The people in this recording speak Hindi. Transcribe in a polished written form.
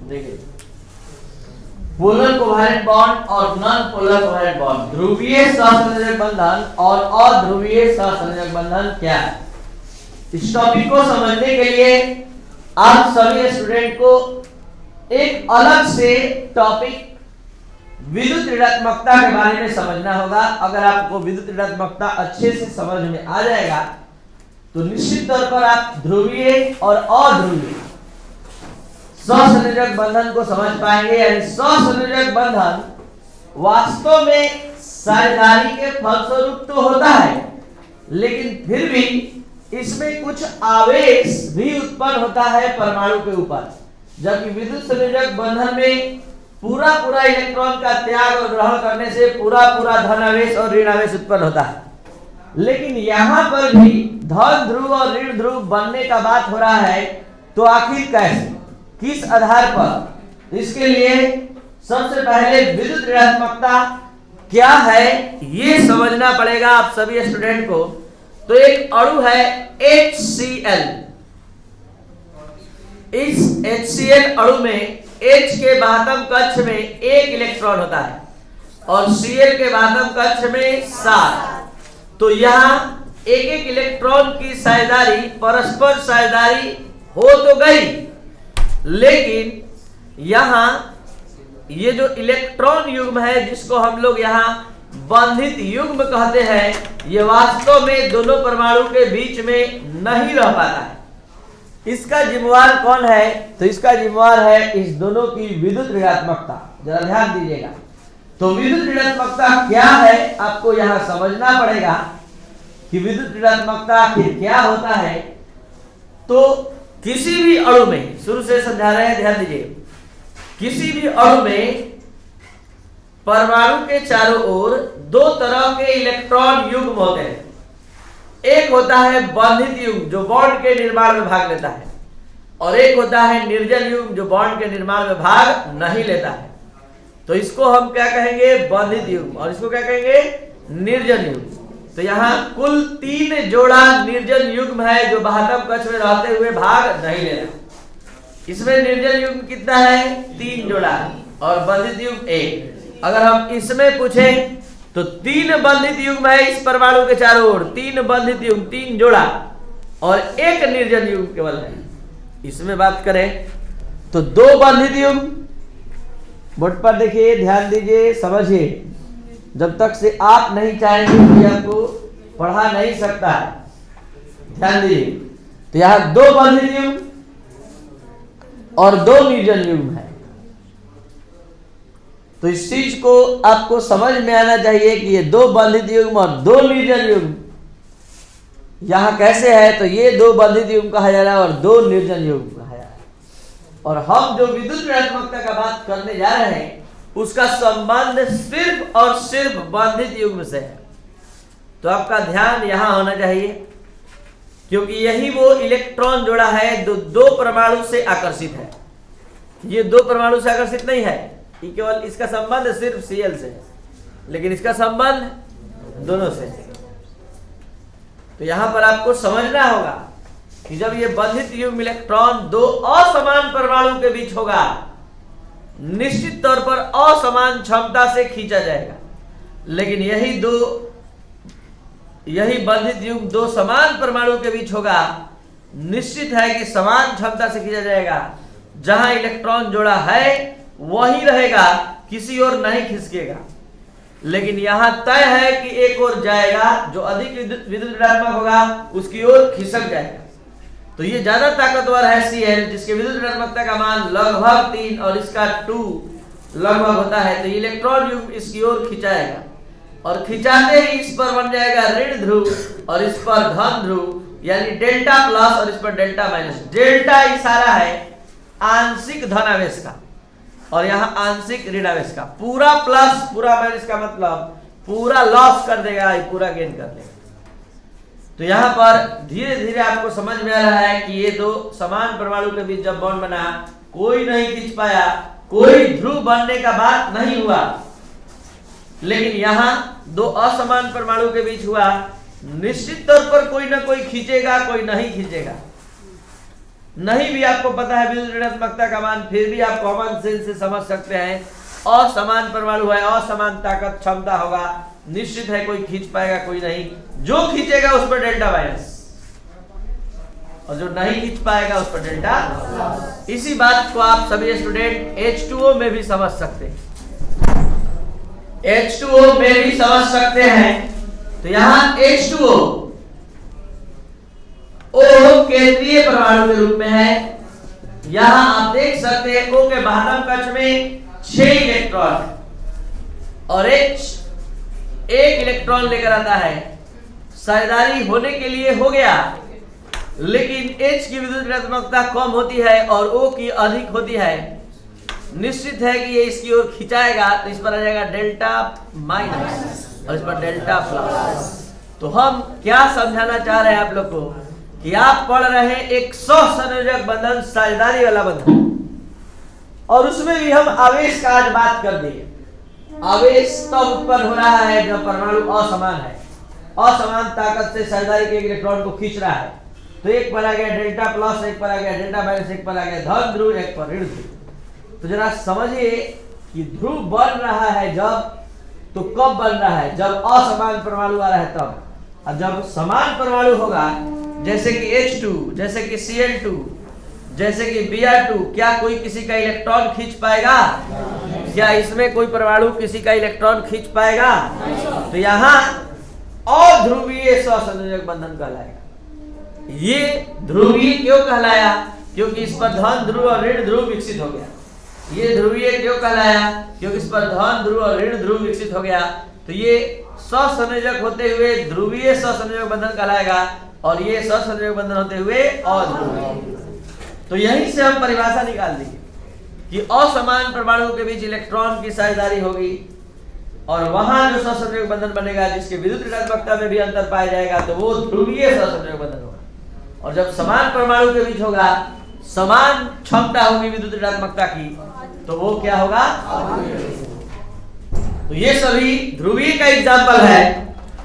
देखिए, पोलर कोवैलेंट बॉन्ड और नॉन पोलर कोवैलेंट बॉन्ड, ध्रुवीय सहसंयोजक बंधन और अध्रुवीय सहसंयोजक बंधन क्या है? इस टॉपिक को समझने के लिए आप सभी स्टूडेंट को एक अलग से टॉपिक विद्युत ऋणात्मकता के बारे में समझना होगा। अगर आपको विद्युत ऋणात्मकता अच्छे से समझ में आ जाएगा तो निश्चित तौर पर आप ध्रुवीय और अध्रुवीय सहसंयोजक बंधन को समझ पाएंगे। यानी सहसंयोजक बंधन वास्तव में साझेदारी के फलस्वरूप तो होता है, लेकिन फिर भी इसमें कुछ आवेश भी उत्पन्न होता है परमाणु के ऊपर, जबकि विद्युत संयोजक बंधन में पूरा इलेक्ट्रॉन का त्याग और ग्रहण करने से पूरा धनावेश और ऋणावेश उत्पन्न होता है। लेकिन यहाँ पर भी धन ध्रुव और ऋण ध्रुव बनने का बात हो रहा है, तो आखिर कैसे, किस आधार पर? इसके लिए सबसे पहले विद्युत ऋणात्मकता क्या है ये समझना पड़ेगा आप सभी स्टूडेंट को। तो एक अणु है HCl। इस HCl अणु में H के बाह्यतम कक्ष में 1 इलेक्ट्रॉन होता है और Cl के बाह्यतम कक्ष में 7। तो यहाँ एक इलेक्ट्रॉन की साझेदारी, परस्पर साझेदारी हो तो गई, लेकिन यहाँ ये जो इलेक्ट्रॉन युग्म है जिसको हम लोग यहाँ बंधित युग्म कहते हैं, ये वास्तव में दोनों परमाणु के बीच में नहीं रह पाता है। इसका जिम्मेवार कौन है? तो इसका जिम्मेवार है इस दोनों की विद्युत ऋणात्मकता। जरा ध्यान दीजिएगा। तो विद्युत ऋणात्मकता क्या है आपको यहाँ समझना पड़ेगा कि विद्युत ऋणात्मकता आखिर क्या होता है। तो किसी भी अणु में, शुरू से समझा रहे हैं, ध्यान दीजिए, किसी भी अणु में परमाणु के चारों ओर 2 तरह के इलेक्ट्रॉन युग्म होते हैं। एक होता है बंधित युग्म जो बॉन्ड के निर्माण में भाग लेता है, और एक होता है निर्जल युग्म जो बॉन्ड के निर्माण में भाग नहीं लेता है। तो इसको हम क्या कहेंगे? बंधित युग्म। और इसको क्या कहेंगे? निर्जल युग्म। तो यहाँ कुल 3 जोड़ा निर्जल युग्म है जो बाह्यतम कक्ष में रहते हुए भाग नहीं ले रहा। इसमें निर्जल युग्म कितना है? 3 जोड़ा, और बंधित युग्म 1। अगर हम इसमें पूछें तो 3 बंधित युग्म है इस परमाणु के चारों ओर, 3 बंधित युग्म, 3 जोड़ा, और 1 निर्जल युग्म केवल है। इसमें बात करें तो 2 बंधित युग्म, बोर्ड पर देखिए, ध्यान दीजिए, समझिए। जब तक से आप नहीं चाहेंगे कि आपको पढ़ा नहीं सकता है, ध्यान दीजिए। तो यहाँ 2 बंधित युग्म और 2 निर्जल युग्म है। तो इस चीज को आपको समझ में आना चाहिए कि ये 2 बंधित युग्म और 2 निर्जल युग्म यहाँ कैसे है। तो ये 2 बंधित युग्म कहा जा रहा है और 2 निर्जल युग्म कहा जा रहा है। और हम जो विद्युत ऋणात्मकता का बात करने जा रहे हैं उसका संबंध सिर्फ और सिर्फ बंधित युग्म से है। तो आपका ध्यान यहाँ होना चाहिए, क्योंकि यही वो इलेक्ट्रॉन जोड़ा है जो 2 परमाणु से आकर्षित है। ये 2 परमाणु से आकर्षित नहीं है, केवल इसका संबंध सिर्फ Cl से है, लेकिन इसका संबंध दोनों से है। तो यहां पर आपको समझना होगा कि जब ये बंधित युग्म इलेक्ट्रॉन 2 असमान परमाणु के बीच होगा, निश्चित तौर पर असमान क्षमता से खींचा जाएगा। लेकिन यही बंधित युग्म 2 समान परमाणु के बीच होगा, निश्चित है कि समान क्षमता से खींचा जाएगा। जहां इलेक्ट्रॉन जोड़ा है वही रहेगा, किसी और नहीं खिसकेगा। लेकिन यहां तय है कि एक और जाएगा, जो अधिक विद्युत ऋणात्मक होगा उसकी ओर खिसक जाएगा। तो ये ज्यादा ताकतवर है Cl, जिसके विद्युत ऋणात्मकता का मान लगभग 3 और इसका 2 लगभग होता है। तो इलेक्ट्रॉन युग्म इसकी ओर खिंचाएगा, और खिंचाते ही इस पर बन जाएगा ऋण ध्रुव और इस पर धन ध्रुव, यानी डेल्टा प्लस और इस पर डेल्टा माइनस। डेल्टा इशारा है आंशिक धनावेश का, और यहाँ आंशिक ऋणावेश का। पूरा प्लस पूरा माइनस का मतलब पूरा लॉस कर देगा, पूरा गेन कर देगा। तो यहाँ पर धीरे धीरे आपको समझ में आ रहा है कि ये 2 समान परमाणु के बीच जब बॉन्ड बना, कोई नहीं खींच पाया, कोई ध्रुव बनने का बात नहीं हुआ। लेकिन यहाँ 2 असमान परमाणु के बीच हुआ, निश्चित तौर पर कोई ना कोई खींचेगा, कोई नहीं खींचेगा। नहीं भी आपको पता है विद्युत ऋणात्मकता का मान, फिर भी आप कॉमन सेंस से समझ सकते हैं असमान परमाणु है, असमान ताकत क्षमता होगा, निश्चित है कोई खींच पाएगा कोई नहीं, जो खींचेगा उस पर डेल्टा माइनस और जो नहीं खींच पाएगा उस पर डेल्टा। इसी बात को आप सभी स्टूडेंट H2O में भी समझ सकते हैं, H2O में भी समझ सकते हैं। तो यहां H2O O केंद्रीय परमाणु के रूप में है। यहां आप देख सकते हैं O के बाह्यतम कक्ष में 6 इलेक्ट्रॉन है और H 1 इलेक्ट्रॉन लेकर आता है। साझेदारी होने के लिए हो गया, लेकिन H की विद्युत ऋणात्मकता कम होती है और O की अधिक होती है। निश्चित है कि ये इसकी ओर खिंचाएगा तो इस पर आ जाएगा डेल्टा माइनस और इस पर डेल्टा प्लस। तो हम क्या समझाना चाह रहे हैं आप लोग को कि आप पढ़ रहे हैं एक सहसंयोजक बंधन, साझेदारी वाला बंधन, और उसमें भी हम आवेश का आज बात कर दिए। आवेश तब उत्पन्न हो रहा है जब परमाणु असमान है, असमान ताकत से साझेदारी के इलेक्ट्रॉन को खींच रहा है। तो एक पर आ गया डेल्टा प्लस, एक पर आ गया डेल्टा माइनस, एक पर आ गया धन ध्रुव, एक पर ऋण ध्रुव। तो जरा समझिए कि ध्रुव बन रहा है जब, तो कब बन रहा है? जब असमान परमाणु आ रहा है तब। और जब समान परमाणु होगा, जैसे कि H2, जैसे कि Cl2, जैसे कि Br2, क्या कोई किसी का इलेक्ट्रॉन खींच पाएगा? क्या इसमें कोई परमाणु किसी का इलेक्ट्रॉन खींच पाएगा? तो यहाँ अध्रुवीय सहसंयोजक बंधन कहलाएगा। ये ध्रुवीय क्यों कहलाया? क्योंकि इस पर धन ध्रुव और ऋण ध्रुव विकसित हो गया। ये ध्रुवीय क्यों कहलाया? क्योंकि इस पर धन ध्रुव और ऋण ध्रुव विकसित हो गया। तो ये सहसंयोजक होते हुए ध्रुवीय सहसंयोजक बंधन कहलाएगा और ये सहसंयोजक बंधन होते हुए अध्रुवीय। तो यहीं से हम परिभाषा निकाल देंगे कि असमान परमाणुओं के बीच इलेक्ट्रॉन की साझेदारी होगी और वहां जो सहसंयोजक बंधन बनेगा जिसके विद्युत ऋणात्मकता में भी अंतर पाया जाएगा तो वो ध्रुवीय सहसंयोजक बंधन होगा। और जब समान परमाणु के बीच होगा, समान क्षमता होगी विद्युत ऋणात्मकता की, तो वो क्या होगा? तो ये सभी ध्रुवीय का एग्जाम्पल है।